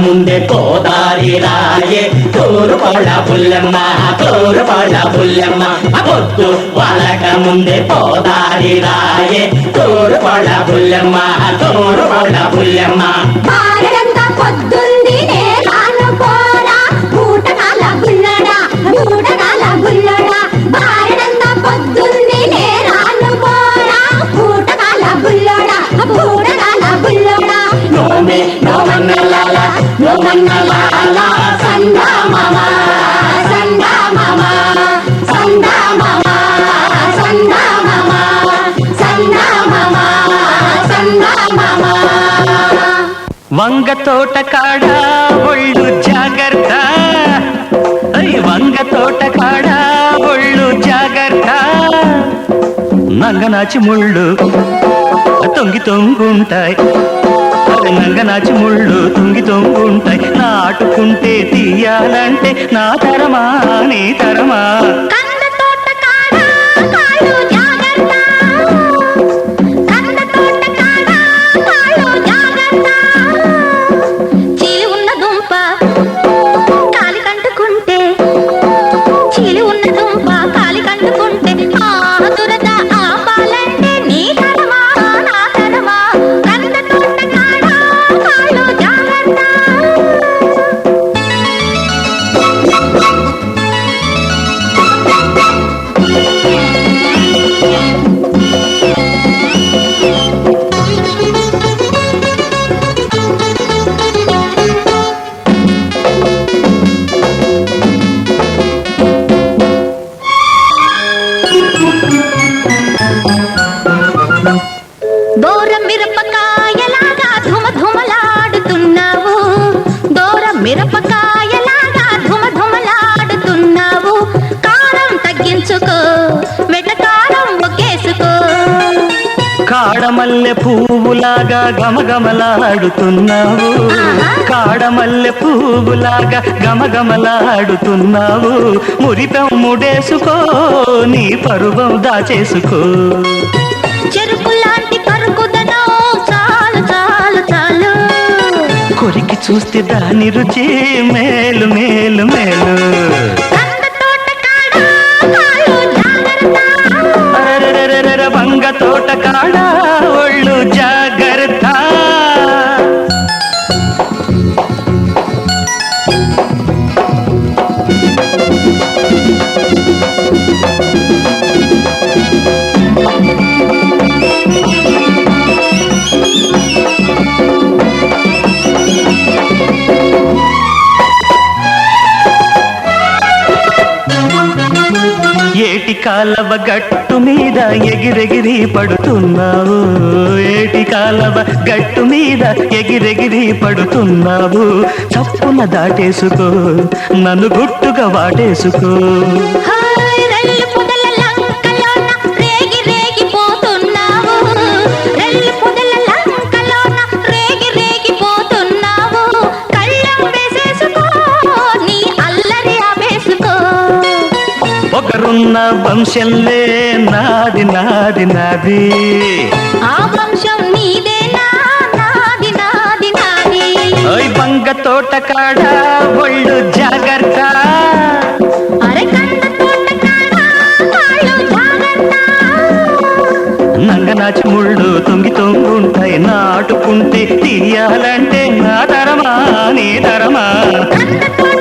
ముందే గోదారి రాయే తూరుకోళ్ళ పుల్లెమ్మ తూరుకోళ్ళ పుల్లెమ్మ పొద్దు వాళ్ళక ముందే గోదారి రాయే తూరుకోళ్ళ పుల్లెమ్మ తూరుకోళ్ళ పుల్లెమ్మ బారడంతా పొద్దుంది నేరాను పోరా బూటకాల బుల్లడా బూటకాల బుల్లడా బారడంతా పొద్దుంది నేరాను పోరా బూటకాల బుల్లడా బూటకాల బుల్లడా నోమే నోమన్నలాల నోమన్నలాల సందా మామ సందా మామ సందా మామ సందా మామ సందా మామ సందా మామ వంగ తోట కాడ ఒళ్ళు జాగ్రత్త వంగ తోట కాడ ఒళ్ళు జాగ్రత్త నంగనాచి ముళ్ళు తొంగి తొంగుంటాయి నంగనాచి ముళ్ళు తొంగి తొంగుంటాయి నాటుకుంటే తీయాలంటే నా తరమా నీ తరమా కంద తోట కాడ కాళ్ళు జాగ్రత్త కంద తోట కాడ కాళ్ళు జాగ్రత్త చీలి ఉన్న దుంప కాలి కంటుకుంటే చీలి ఉన్న దుంప కాలి కంటుకుంటే ఆ దురద ఆపాలంటే నీ తరమా నా తరమా కంద తోట కాడ కాళ్ళు జాగ్రత్త దూరం మిరపకాయలాగా ధుమధుమలాడుతున్నావు దూరం మిరపకాయలాగా ధుమధుమలాడుతున్నావు కారం తగ్గించుకో వెటకారం ఒకేసుకో కాడమల్లె పువ్వులాగా గమగమలాడుతున్నావు కాడమల్లె పువ్వులాగా గమగమలాడుతున్నావు మురిపెం ముడేసుకో నీ పరువం దాచేసుకో చెరుకు లాంటి కరుకుదనం చాలు చాలు చాలు కొరికి చూస్తే దాని రుచి మేలు మేలు మేలు కంద తోట కాడ కాళ్ళు జాగ్రత్త అరెరెరెరెరె వంగ తోట కాడ ఒళ్ళు జాగ్రత్త ఏటి కాలవ గట్టు మీద ఎగిరెగిరి పడుతున్నావు ఏటి కాలవ గట్టు మీద ఎగిరెగిరి పడుతున్నావు చప్పున దాటేసుకో నన్ను గుట్టుగా వాటేసుకో హాయ్ రెల్లు పొదల లంకలోన రేగి రేగిపోతున్నావు రెల్లు పొదల లంకలోన రేగి రేగిపోతున్నావు కళ్ళం వేసేసుకో నీ అల్లరి ఆపేసుకో ఒకరున్న వంశంలే నాది నాది నాది ఆ వంశం నీదేనా నాది నాది నాది ఓయ్ వంగ తోట కాడ ఒళ్ళు జాగ్రత్త అరే కంద తోట కాడ కాళ్ళు జాగ్రత్త నంగనాచి ముళ్ళు తొంగి తొంగుంటాయి నాటుకుంటే తీయాలంటే నా తరమా నీ తరమా కంద తోట